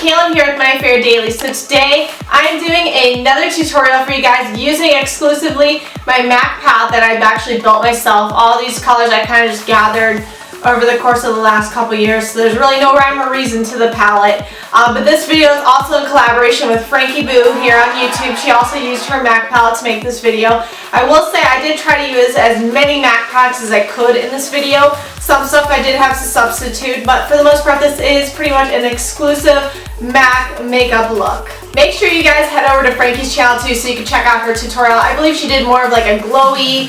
Kaylin here with My Fair Daily. So today I am doing another tutorial for you guys using exclusively my MAC palette that I've actually built myself. All these colors I kind of just gathered over the course of the last couple years, so there's really no rhyme or reason to the palette. But this video is also in collaboration with Frankie here on YouTube. She also used her MAC palette to make this video. I will say I did try to use as many MAC products as I could in this video. Some stuff I did have to substitute, but for the most part this is pretty much an exclusive MAC makeup look. Make sure you guys head over to Frankie's channel too so you can check out her tutorial. I believe she did more of like a glowy,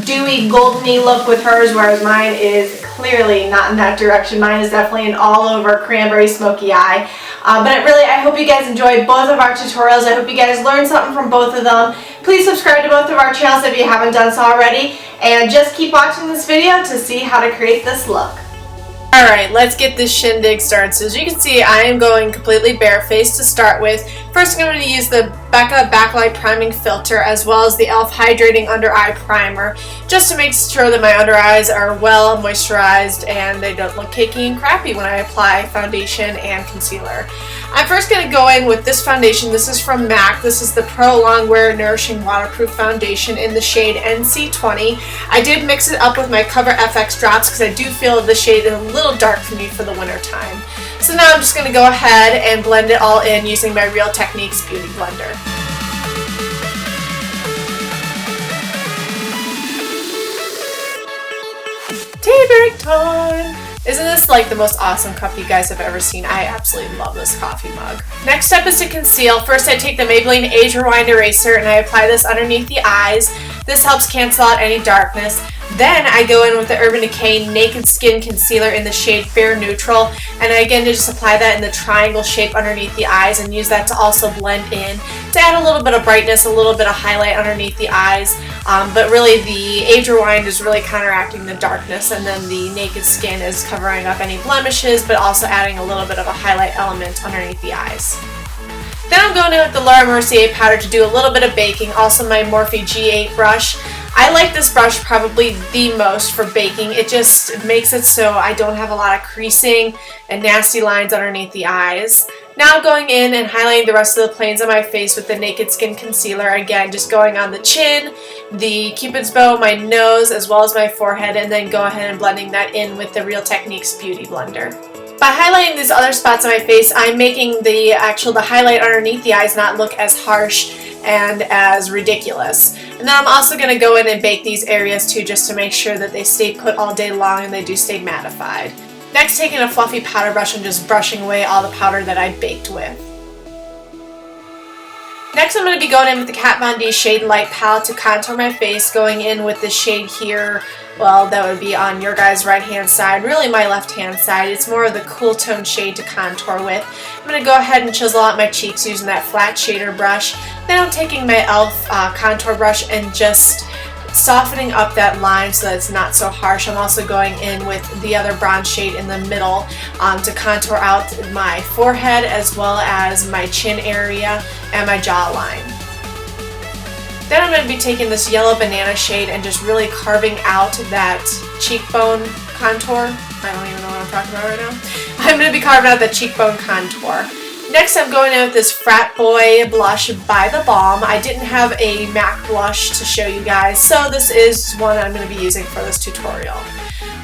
dewy, goldeny look with hers, whereas mine is clearly not in that direction. Mine is definitely an all-over cranberry smoky eye. But I hope you guys enjoyed both of our tutorials. I hope you guys learned something from both of them. Please subscribe to both of our channels if you haven't done so already. And just keep watching this video to see how to create this look. Alright, let's get this shindig started. So as you can see, I am going completely barefaced to start with. First I'm going to use the Becca Backlight Priming Filter as well as the e.l.f. Hydrating Under Eye Primer just to make sure that my under eyes are well moisturized and they don't look cakey and crappy when I apply foundation and concealer. I'm first going to go in with this foundation. This is from MAC. This is the Pro Longwear Nourishing Waterproof Foundation in the shade NC20. I did mix it up with my Cover FX drops because I do feel the shade is a little dark for me for the winter time. So now I'm just going to go ahead and blend it all in using my Real Techniques Beauty Blender. Tea break time! Isn't this like the most awesome cup you guys have ever seen? I absolutely love this coffee mug. Next step is to conceal. First I take the Maybelline Age Rewind Eraser and I apply this underneath the eyes. This helps cancel out any darkness. Then I go in with the Urban Decay Naked Skin Concealer in the shade Fair Neutral, and I again just apply that in the triangle shape underneath the eyes and use that to also blend in to add a little bit of brightness, a little bit of highlight underneath the eyes. But really the Age Rewind is really counteracting the darkness, and then the Naked Skin is covering up any blemishes but also adding a little bit of a highlight element underneath the eyes. Then I'm going in with the Mercier powder to do a little bit of baking, also my Morphe G8 brush. I like this brush probably the most for baking. It just makes it so I don't have a lot of creasing and nasty lines underneath the eyes. Now going in and highlighting the rest of the planes on my face with the Naked Skin Concealer. Again, just going on the chin, the Cupid's bow, my nose, as well as my forehead, and then go ahead and blending that in with the Real Techniques Beauty Blender. By highlighting these other spots on my face, I'm making the highlight underneath the eyes not look as harsh and as ridiculous. And then I'm also going to go in and bake these areas too, just to make sure that they stay put all day long and they do stay mattified. Next, taking a fluffy powder brush and just brushing away all the powder that I baked with. Next I'm going to be going in with the Kat Von D Shade Light palette to contour my face, going in with the shade here. Well, that would be on your guys' right hand side, really my left hand side. It's more of the cool tone shade to contour with. I'm going to go ahead and chisel out my cheeks using that flat shader brush. Then I'm taking my e.l.f. contour brush and just softening up that line so that it's not so harsh. I'm also going in with the other bronze shade in the middle to contour out my forehead as well as my chin area and my jawline. Then I'm going to be taking this yellow banana shade and just really carving out that cheekbone contour. I don't even know what I'm talking about right now. I'm going to be carving out the cheekbone contour. Next I'm going in with this Frat Boy blush by the Balm. I didn't have a MAC blush to show you guys, so this is one I'm going to be using for this tutorial.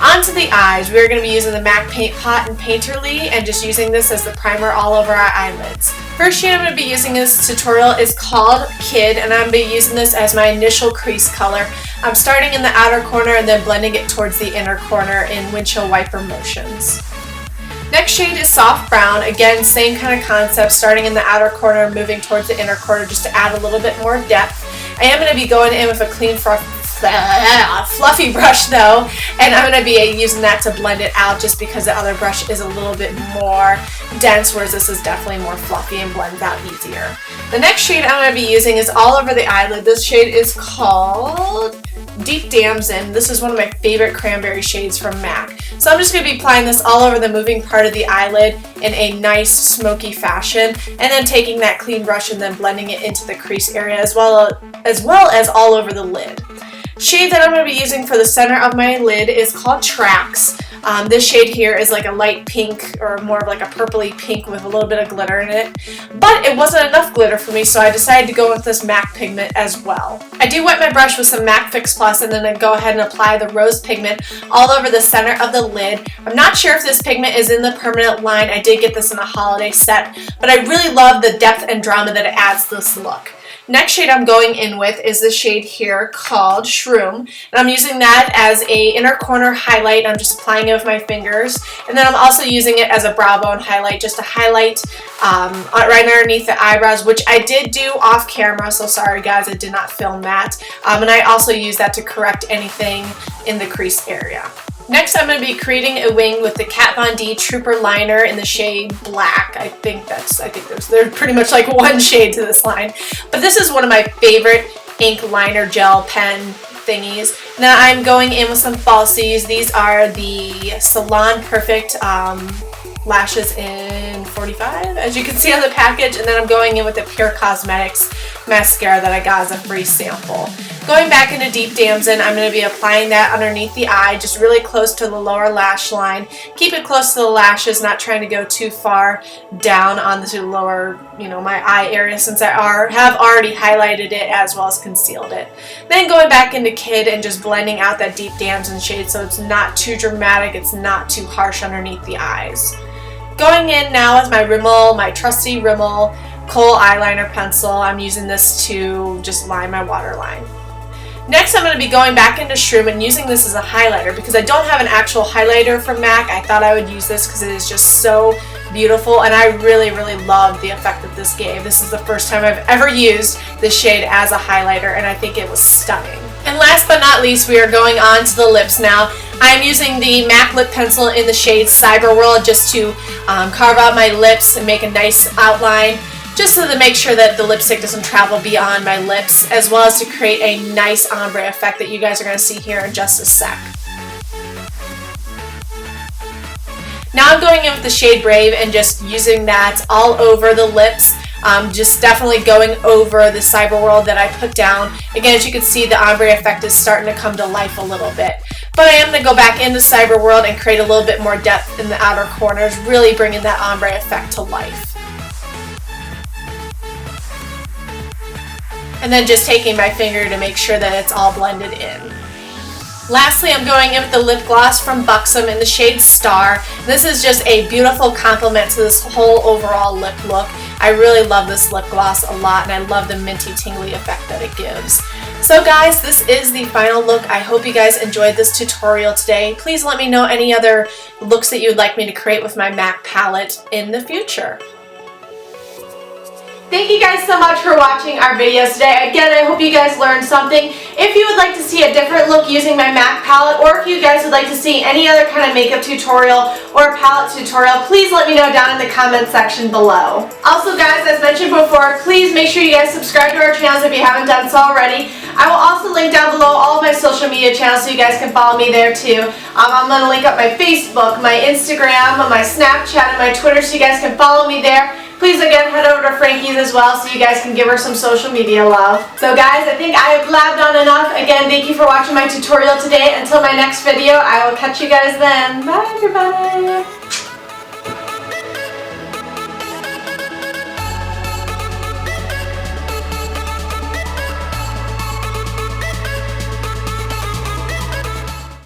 Onto the eyes, we're going to be using the MAC Paint Pot and Painterly and just using this as the primer all over our eyelids. First shade I'm going to be using in this tutorial is called Kid, and I'm going to be using this as my initial crease color. I'm starting in the outer corner and then blending it towards the inner corner in windshield wiper motions. Next shade is Soft Brown. Again, same kind of concept, starting in the outer corner, moving towards the inner corner just to add a little bit more depth. I am going to be going in with a clean fluffy brush though, and I'm going to be using that to blend it out just because the other brush is a little bit more dense, whereas this is definitely more fluffy and blends out easier. The next shade I'm going to be using is all over the eyelid. This shade is called Deep Damson. This is one of my favorite cranberry shades from MAC. So I'm just going to be applying this all over the moving part of the eyelid in a nice smoky fashion, and then taking that clean brush and then blending it into the crease area as well as all over the lid. Shade that I'm going to be using for the center of my lid is called Trax. This shade here is like a light pink, or more of like a purpley pink with a little bit of glitter in it. But it wasn't enough glitter for me, so I decided to go with this MAC pigment as well. I do wet my brush with some MAC Fix Plus, and then I go ahead and apply the rose pigment all over the center of the lid. I'm not sure if this pigment is in the permanent line. I did get this in a holiday set, but I really love the depth and drama that it adds to this look. Next shade I'm going in with is this shade here called Shroom, and I'm using that as a inner corner highlight. I'm just applying it with my fingers, and then I'm also using it as a brow bone highlight, just to highlight right underneath the eyebrows, which I did do off camera, so sorry guys, I did not film that. And I also use that to correct anything in the crease area. Next, I'm going to be creating a wing with the Kat Von D Trooper Liner in the shade Black. I think they're pretty much like one shade to this line. But this is one of my favorite ink liner gel pen thingies. Now I'm going in with some falsies. These are the Salon Perfect lashes in 45, as you can see on the package, and then I'm going in with the Pure Cosmetics mascara that I got as a free sample. Going back into Deep Damson, I'm going to be applying that underneath the eye, just really close to the lower lash line. Keep it close to the lashes, not trying to go too far down onto the lower, my eye area, since I have already highlighted it as well as concealed it. Then going back into Kid and just blending out that Deep Damson shade so it's not too dramatic, it's not too harsh underneath the eyes. Going in now with my Rimmel, my trusty Rimmel Kohl eyeliner pencil. I'm using this to just line my waterline. Next, I'm going to be going back into Shroom and using this as a highlighter because I don't have an actual highlighter from MAC. I thought I would use this because it is just so beautiful, and I really, really love the effect that this gave. This is the first time I've ever used this shade as a highlighter, and I think it was stunning. And last but not least, we are going on to the lips now. I'm using the MAC lip pencil in the shade Cyber World just to carve out my lips and make a nice outline, just so to make sure that the lipstick doesn't travel beyond my lips, as well as to create a nice ombre effect that you guys are going to see here in just a sec. Now I'm going in with the shade Brave and just using that all over the lips. Just definitely going over the Cyber World that I put down. Again, as you can see, the ombre effect is starting to come to life a little bit. But I am going to go back into Cyber World and create a little bit more depth in the outer corners, really bringing that ombre effect to life. And then just taking my finger to make sure that it's all blended in. Lastly, I'm going in with the lip gloss from Buxom in the shade Starr. This is just a beautiful complement to this whole overall lip look. I really love this lip gloss a lot, and I love the minty tingly effect that it gives. So guys, this is the final look. I hope you guys enjoyed this tutorial today. Please let me know any other looks that you would like me to create with my MAC palette in the future. Thank you guys so much for watching our videos today. Again, I hope you guys learned something. If you would like to see a different look using my MAC palette, or if you guys would like to see any other kind of makeup tutorial or palette tutorial, please let me know down in the comment section below. Also guys, as mentioned before, please make sure you guys subscribe to our channels if you haven't done so already. I will also link down below all of my social media channels so you guys can follow me there too. I'm going to link up my Facebook, my Instagram, my Snapchat, and my Twitter so you guys can follow me there. Please again head over to Frankie's as well so you guys can give her some social media love. So guys, I think I have blabbed on enough. Again, thank you for watching my tutorial today. Until my next video, I will catch you guys then. Bye everybody!